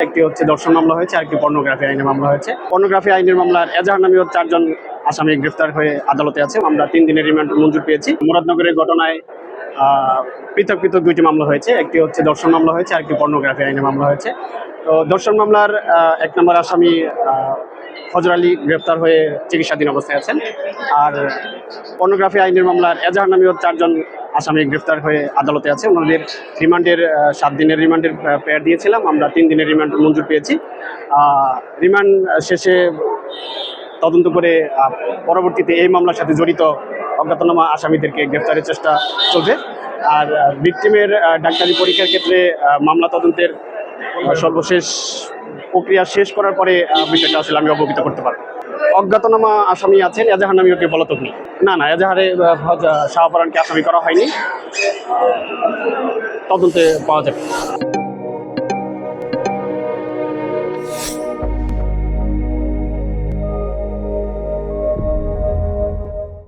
একটি হচ্ছে দর্শন মামলা হয়েছে, আর একটি পর্নোগ্রাফি আইনের মামলা হয়েছে। পর্নোগ্রাফি আইনের মামলার এজাহার নামীয় 4 জন আসামি গ্রেফতার হয়ে আদালতে আছে। আমরা 3 দিনের রিমান্ড মঞ্জুর পেয়েছি। মুরাদনগরের ঘটনায় পৃথক পৃথক 2টি মামলা হয়েছে, একটি হচ্ছে দর্শন মামলা হয়েছে, আর একটি পর্নোগ্রাফি আইনের মামলা হয়েছে। তো দর্শন মামলার 1 নম্বর আসামি ফজর আলী গ্রেফতার হয়ে চিকিৎসাধীন অবস্থায় আছেন। আর পর্নোগ্রাফি আইনের মামলার এজাহার নামীয় 4 জন আসামি গ্রেফতার হয়ে আদালতে আছে। ওনাদের রিমান্ডের 7 দিনের রিমান্ডের পেয়ার দিয়েছিলাম। আমরা 3 দিনের রিমান্ড মঞ্জুর পেয়েছি। রিমান্ড শেষে তদন্ত করে পরবর্তীতে এই মামলার সাথে জড়িত অজ্ঞাতনামা আসামিদেরকে গ্রেফতারের চেষ্টা চলবে। আর ভিকটিমের ডাক্তারি পরীক্ষার ক্ষেত্রে মামলা তদন্তের সর্বশেষ প্রক্রিয়া শেষ করার পরে বিষয়টা আসলে আমি অবগত করতে পারবো। অজ্ঞাতনামা আসামি আছেন, এজাহার নামীয় কেউ পলাতক নেই। না, এজাহারে শাহপরানকে আসামি করা হয়নি, তদন্তে পাওয়া যাবে।